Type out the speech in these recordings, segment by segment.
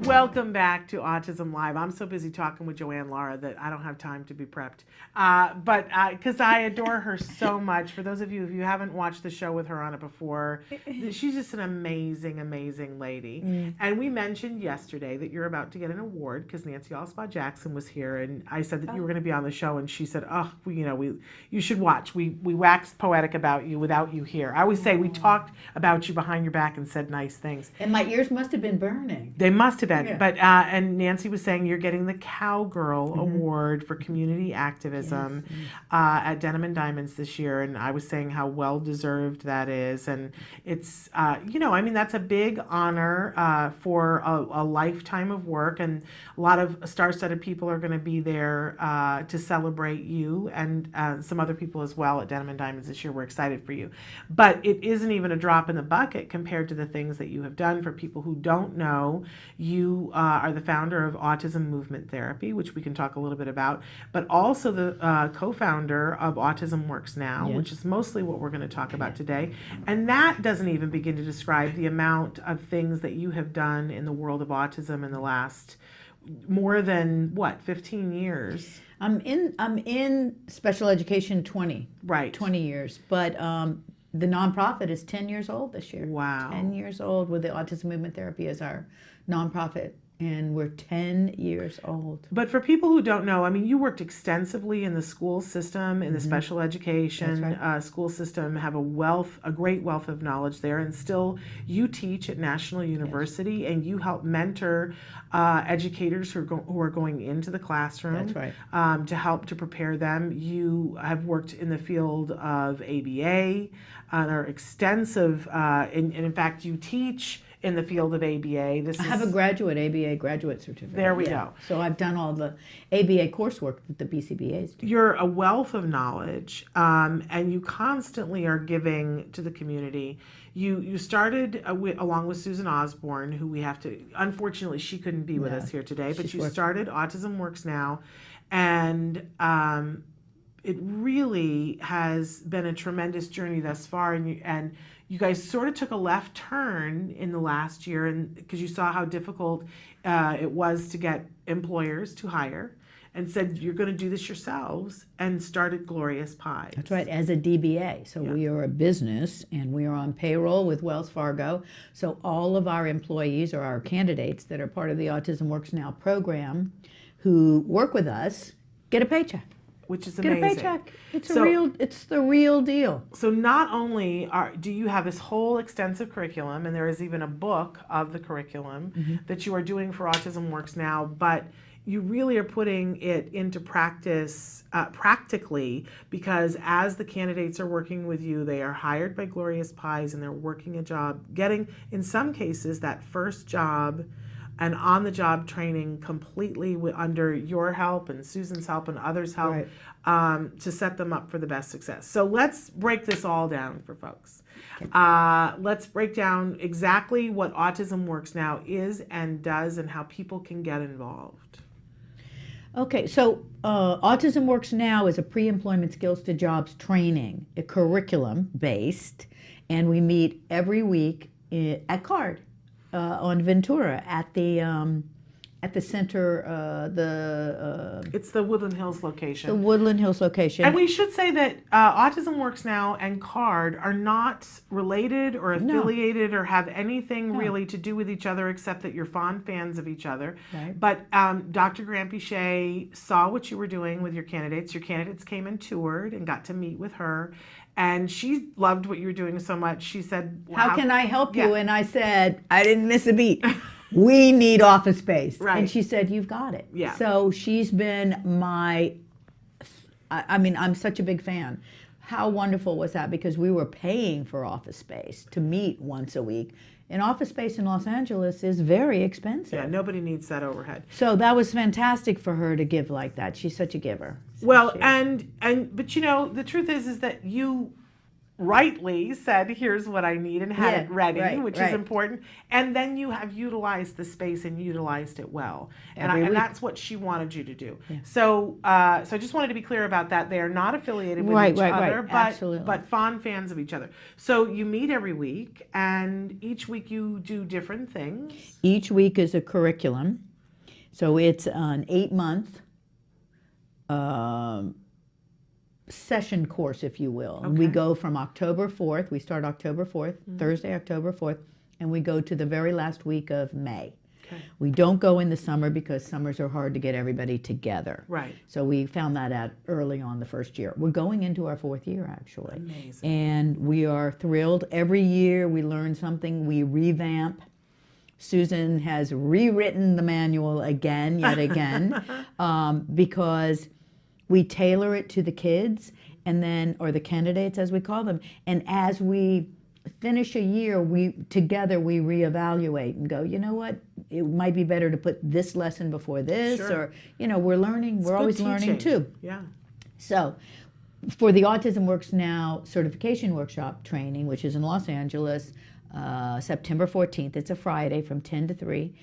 Welcome back to Autism Live. I'm so busy talking with Joanne Lara that I don't have time to be prepped. But because I adore her so much. For those of you, if you haven't watched the show with her on it before, she's just an amazing, amazing lady. And we mentioned yesterday that you're about to get an award because Nancy Alspaugh-Jackson was here, and I said that you were going to be on the show, and she said, you should watch. We waxed poetic about you without you here. I always say we talked about you behind your back and said nice things. And my ears must have been burning. They must have been. Yeah. But and Nancy was saying you're getting the Cowgirl Award for community activism at Denim and Diamonds this year, and I was saying how well deserved that is, and it's that's a big honor for a lifetime of work, and a lot of star-studded people are going to be there to celebrate you, and some other people as well at Denim and Diamonds this year. We're excited for you, but it isn't even a drop in the bucket compared to the things that you have done. For people who don't know, you are the founder of Autism Movement Therapy, which we can talk a little bit about, but also the co-founder of Autism Works Now, which is mostly what we're going to talk about today. And that doesn't even begin to describe the amount of things that you have done in the world of autism in the last more than 15 years. I'm in special education 20 years, but the nonprofit is 10 years old this year. Wow. 10 years old with the Autism Movement Therapy as our nonprofit, and we're 10 years old. But for people who don't know, I mean, you worked extensively in the school system, in the special education school system, have a great wealth of knowledge there, and still you teach at National University, and you help mentor educators who are going into the classroom. That's right. To help to prepare them. You have worked in the field of ABA, and are extensive, and in fact, you teach in the field of ABA. I have a ABA graduate certificate. There we go. So I've done all the ABA coursework that the BCBAs do. You're a wealth of knowledge, and you constantly are giving to the community. You started along with Susan Osborne, who we have to, unfortunately, she couldn't be with us here today, but you started Autism Works Now, and it really has been a tremendous journey thus far, and you guys sort of took a left turn in the last year, and because you saw how difficult it was to get employers to hire, and said you're going to do this yourselves, and started Glorious Pies. That's right, as a DBA. So we are a business, and we are on payroll with Wells Fargo. So all of our employees or our candidates that are part of the Autism Works Now program who work with us get a paycheck. Which is amazing. Get a paycheck. It's the real deal. So not only do you have this whole extensive curriculum, and there is even a book of the curriculum that you are doing for Autism Works Now, but you really are putting it into practice practically, because as the candidates are working with you, they are hired by Glorious Pies, and they're working a job, getting, in some cases, that first job and on-the-job training completely under your help and Susan's help and others' help, to set them up for the best success. So let's break this all down for folks. Let's break down exactly what Autism Works Now is and does, and how people can get involved. Okay, so Autism Works Now is a pre-employment skills to jobs training, a curriculum-based, and we meet every week at CARD. On Ventura at the center, it's the Woodland Hills location. The Woodland Hills location. And we should say that Autism Works Now and CARD are not related or affiliated or have anything really to do with each other, except that you're fond fans of each other. Right. But Dr. Grampichet saw what you were doing with your candidates. Your candidates came and toured and got to meet with her. And she loved what you were doing so much. She said, how can I help you? And I said, I didn't miss a beat. We need office space. Right. And she said, you've got it. Yeah. So she's been I'm such a big fan. How wonderful was that? Because we were paying for office space to meet once a week. And office space in Los Angeles is very expensive. Yeah, nobody needs that overhead. So that was fantastic for her to give like that. She's such a giver. Well, but the truth is that you rightly said, here's what I need, and had Yeah, it ready, right, which is right. important. And then you have utilized the space and utilized it well. Every And week. that's what she wanted you to do. Yeah. So I just wanted to be clear about that. They are not affiliated with Right, each right, other, right. Absolutely. but fond fans of each other. So you meet every week, and each week you do different things. Each week is a curriculum. So it's an 8-month session course, if you will. And we Okay. go from October 4th, we start October 4th, Thursday, October 4th, and we go to the very last week of May. Okay. We don't go in the summer because summers are hard to get everybody together. Right. So we found that out early on the first year. We're going into our 4th year, actually. Amazing. And we are thrilled. Every year we learn something, we revamp. Susan has rewritten the manual again, yet again, because we tailor it to the kids and then, or the candidates as we call them. And as we finish a year, we reevaluate and go, you know what, it might be better to put this lesson before this, Sure. or, you know, we're learning, It's we're good always learning teaching. too. Yeah. So for the Autism Works Now certification workshop training, which is in Los Angeles, September 14th, it's a Friday from 10 to 3,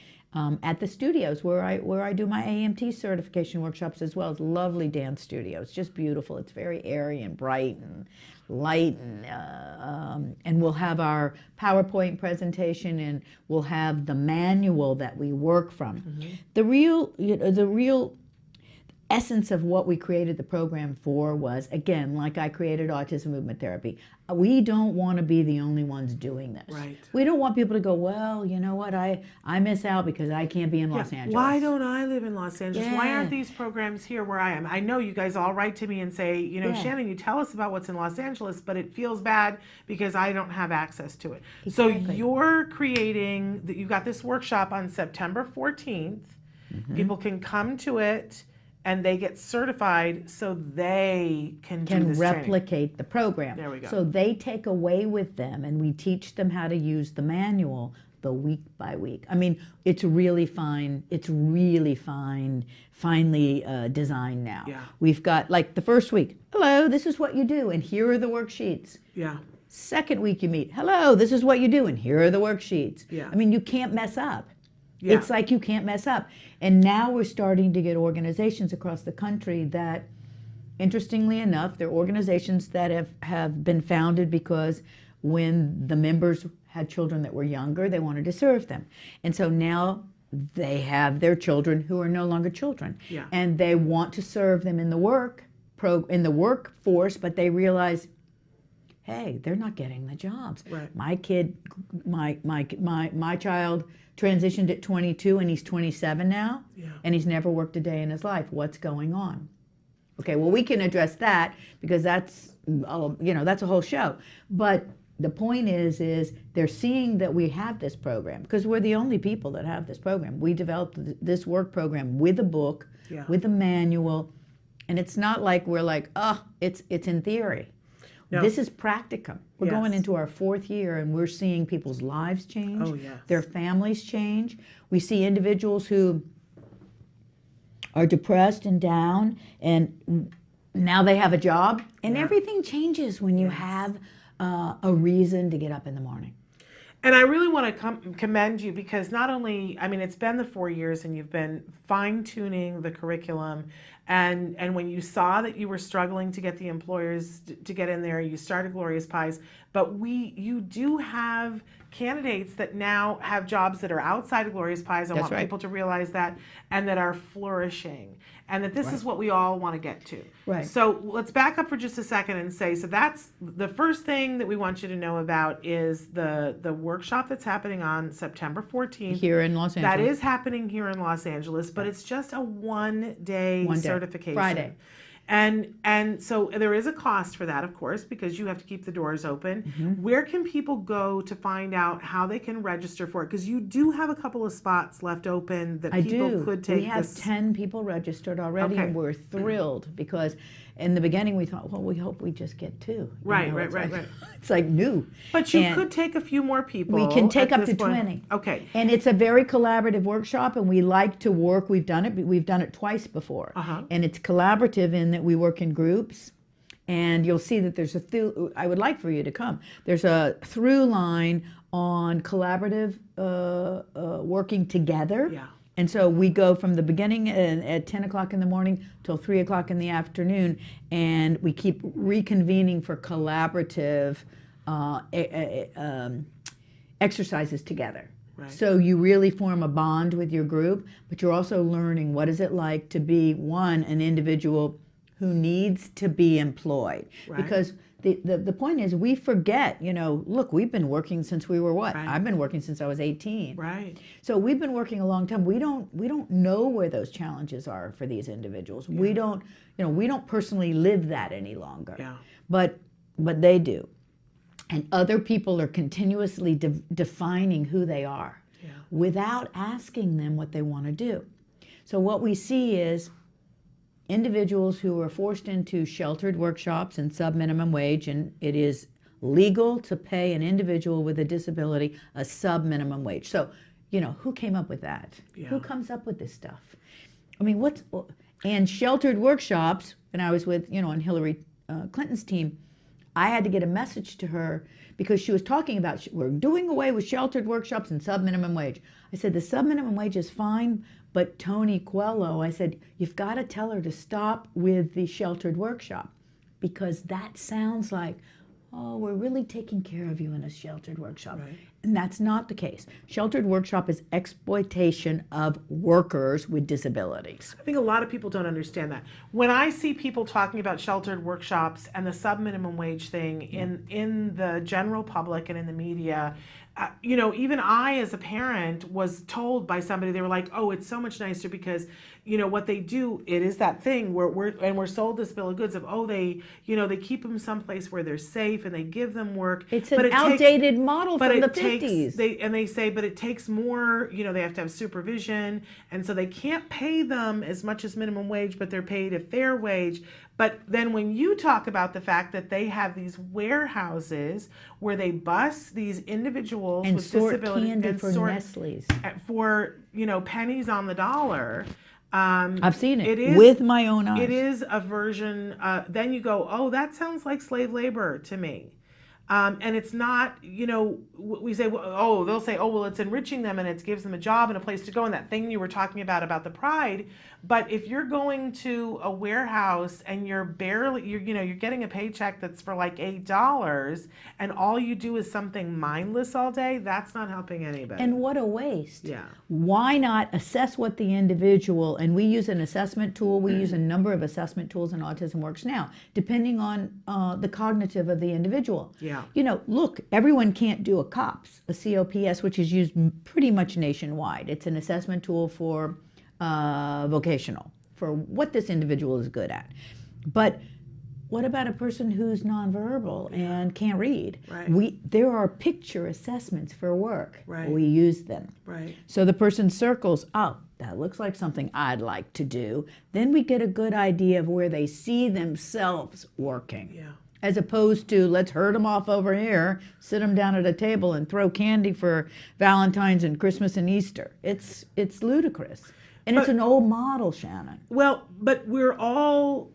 at the studios where I do my AMT certification workshops as well. It's a lovely dance studio. It's just beautiful. It's very airy and bright and light, and we'll have our PowerPoint presentation, and we'll have the manual that we work from. The real essence of what we created the program for was, again, like I created Autism Movement Therapy. We don't want to be the only ones doing this. Right. We don't want people to go, well, you know what, I miss out because I can't be in Los Angeles. Why don't I live in Los Angeles? Why Yeah. aren't these programs here where I am? I know you guys all write to me and say, you know, Yeah. Shannon, you tell us about what's in Los Angeles, but it feels bad because I don't have access to it. So Exactly. you're creating, you've got this workshop on September 14th. People can come to it and they get certified so they can do this training. replicate the program. There we go. So they take away with them, and we teach them how to use the manual the week by week. I mean, it's really fine. It's really finely designed now. Yeah. We've got, like, the first week, hello, this is what you do, and here are the worksheets. Yeah. Second week you meet, hello, this is what you do, and here are the worksheets. Yeah. I mean, you can't mess up. Yeah. It's like you can't mess up. And now we're starting to get organizations across the country that, interestingly enough, they're organizations that have been founded because when the members had children that were younger, they wanted to serve them. And so now they have their children who are no longer children. Yeah. And they want to serve them in the workforce, but they realize, hey, they're not getting the jobs. Right. My kid, my child transitioned at 22 and he's 27 now, Yeah. and he's never worked a day in his life. What's going on? Okay, well, we can address that because that's a whole show. But the point is they're seeing that we have this program because we're the only people that have this program. We developed this work program with a book, Yeah. with a manual, and it's not like we're like, oh, it's in theory. No. This is practicum. We're Yes. going into our 4th year, and we're seeing people's lives change. Oh, yes. Their families change. We see individuals who are depressed and down, and now they have a job, and Yeah. everything changes when you have a reason to get up in the morning. And I really want to commend you because not only, I mean, it's been the 4 years and you've been fine tuning the curriculum. And when you saw that you were struggling to get the employers to get in there, you started Glorious Pies. But you do have candidates that now have jobs that are outside of Glorious Pies. I That's want right. people to realize that, and that are flourishing, and that this is what we all want to get to. Right. So let's back up for just a second and say, so that's the first thing that we want you to know about is the workshop that's happening on September 14th. Here in Los Angeles. That is happening here in Los Angeles, but it's just a one-day certification. Friday. And so there is a cost for that, of course, because you have to keep the doors open. Mm-hmm. Where can people go to find out how they can register for it? Because you do have a couple of spots left open that I people do. could take. We have this. 10 people registered already, Okay. and we're thrilled because in the beginning we thought, well, we hope we just get 2. You Right, know, right, it's right, like- right. It's like new. But you And could take a few more people. We can take at up this to point. 20. Okay. And it's a very collaborative workshop, and we like to work. We've done it twice before. Uh-huh. And it's collaborative in that we work in groups, And you'll see that there's I would like for you to come. There's a through line on collaborative working together. Yeah. And so we go from the beginning at 10 o'clock in the morning till 3 o'clock in the afternoon, and we keep reconvening for collaborative exercises together. Right. So you really form a bond with your group, but you're also learning what is it like to be, an individual who needs to be employed. Right. Because the point is, we forget, look, we've been working since we were what? Right. I've been working since I was 18. Right. So we've been working a long time. We don't know where those challenges are for these individuals. Yeah. We don't personally live that any longer. Yeah. But they do. And other people are continuously defining who they are, yeah, without asking them what they want to do. So what we see is individuals who are forced into sheltered workshops and sub-minimum wage, and it is legal to pay an individual with a disability a sub-minimum wage. So, who came up with that? Yeah. Who comes up with this stuff? I mean, and sheltered workshops, and I was with, on Hillary Clinton's team, I had to get a message to her because she was talking about, we're doing away with sheltered workshops and sub-minimum wage. I said, the sub-minimum wage is fine, but Tony Coelho, I said, you've got to tell her to stop with the sheltered workshop, because that sounds like, oh, we're really taking care of you in a sheltered workshop. Right. And that's not the case. Sheltered workshop is exploitation of workers with disabilities. I think a lot of people don't understand that. When I see people talking about sheltered workshops and the sub-minimum wage thing in the general public and in the media, even I as a parent was told by somebody, they were like, oh, it's so much nicer because, what they do, it is that thing where we're sold this bill of goods of, oh, they keep them someplace where they're safe and they give them work. It's an outdated model from the 50s. They say, but it takes more, they have to have supervision. And so they can't pay them as much as minimum wage, but they're paid a fair wage. But then when you talk about the fact that they have these warehouses where they bus these individuals and with sort disabilities candy and for sort Nestle's for pennies on the dollar. I've seen it, is, with my own eyes. It is a version. Then you go, oh, that sounds like slave labor to me. And it's not, we say, well, they'll say, oh, well, it's enriching them and it gives them a job and a place to go, and that thing you were talking about the pride. But if you're going to a warehouse and you're getting a paycheck that's for like $8 and all you do is something mindless all day, that's not helping anybody. And what a waste. Yeah. Why not assess what the individual, and we use an assessment tool, we use a number of assessment tools in Autism Works now, depending on the cognitive of the individual. Yeah. Look, everyone can't do a COPS, which is used pretty much nationwide. It's an assessment tool for vocational, for what this individual is good at. But what about a person who's nonverbal and can't read? Right. There are picture assessments for work. Right. We use them. Right. So the person circles, oh, that looks like something I'd like to do. Then we get a good idea of where they see themselves working. Yeah. As opposed to, let's herd them off over here, sit them down at a table and throw candy for Valentine's and Christmas and Easter. It's ludicrous. And it's an old model, Shannon. Well, but we're all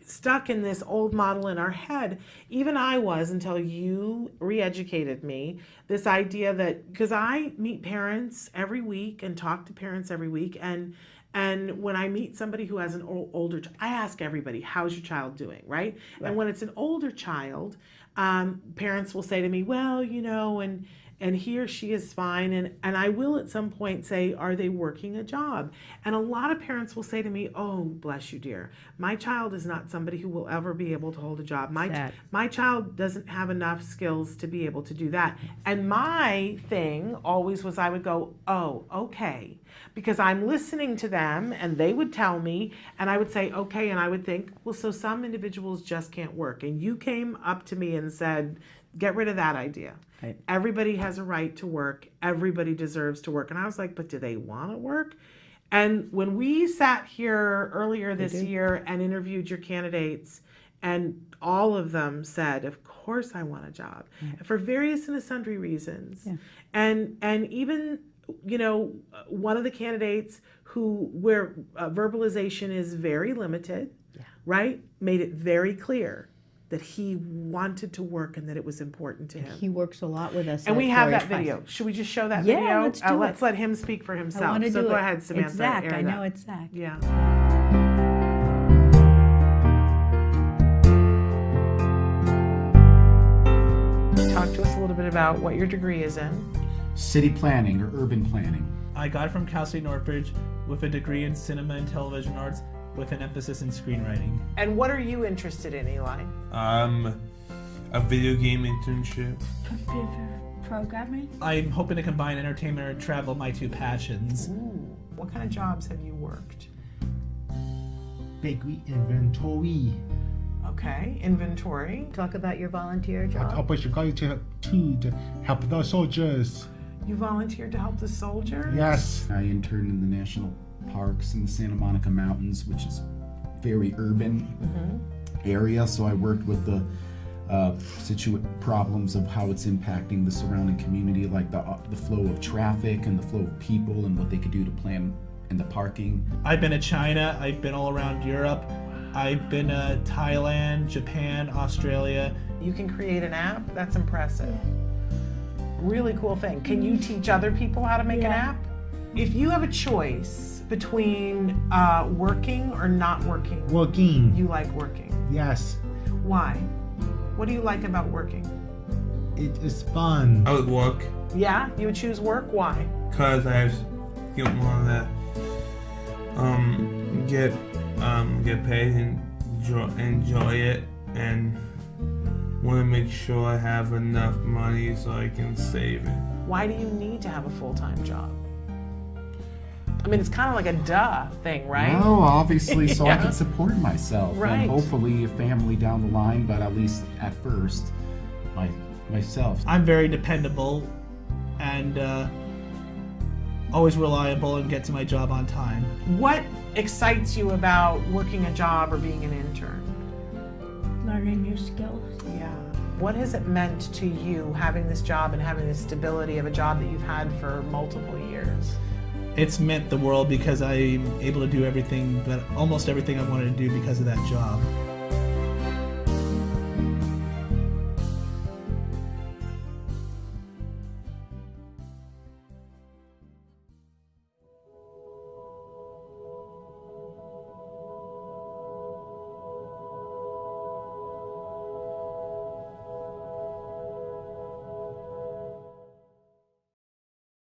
stuck in this old model in our head. Even I was, until you re-educated me. This idea that, because I meet parents every week and talk to parents every week, and when I meet somebody who has an older, I ask everybody, how's your child doing, right? And when it's an older child, parents will say to me, well, and he or she is fine. And I will at some point say, are they working a job? And a lot of parents will say to me, oh, bless you, dear. My child is not somebody who will ever be able to hold a job. My child doesn't have enough skills to be able to do that. And my thing always was, I would go, oh, okay. Because I'm listening to them and they would tell me and I would say, okay. And I would think, well, so some individuals just can't work. And you came up to me and said, get rid of that idea. Right. Everybody has a right to work. Everybody deserves to work. And I was like, but do they want to work? And when we sat here earlier this year and interviewed your candidates, and all of them said, of course I want a job, for various and sundry reasons. Yeah. And even, one of the candidates where verbalization is very limited, right? Made it very clear that he wanted to work and that it was important to him. He works a lot with us. And at we have that Glorious video. Price. Should we just show that Yeah, video? let's do Let's it. let him speak for I himself. want to So do go it. ahead, Samantha. It's Zach. air I it know out. it's Zach. Yeah. Talk to us a little bit about what your degree is in. City planning or urban planning. I got it from Cal State Northridge with a degree in cinema and television arts with an emphasis in screenwriting. And what are you interested in, Eli? A video game internship. Computer programming. I'm hoping to combine entertainment and travel, my two passions. Ooh. What kind of jobs have you worked? Bakery inventory. Okay, inventory. Talk about your volunteer I job. operation going to help the soldiers. You volunteered to help the soldiers? Yes. I interned in the national parks in the Santa Monica Mountains, which is very urban area. So I worked with the problems of how it's impacting the surrounding community, like the flow of traffic and the flow of people and what they could do to plan in the parking. I've been to China, I've been all around Europe, I've been to Thailand, Japan, Australia. You can create an app? That's impressive. Really cool thing. Can you teach other people how to make an Yeah. app? If you have a choice between working or not working, Working. you like working. Yes. Why? What do you like about working? It is fun. I would work Yeah? You would choose work? Why? because I want to get paid and enjoy it, and want to make sure I have enough money so I can save it. Why do you need to have a full-time job? I mean, it's kind of like a duh thing, right? No, obviously, so I Yeah. can support myself Right. and hopefully a family down the line, but at least at first, myself. I'm very dependable and always reliable and get to my job on time. What excites you about working a job or being an intern? Learning new skills. Yeah. What has it meant to you having this job and having the stability of a job that you've had for multiple years? It's meant the world because I'm able to do everything, almost everything I wanted to do because of that job.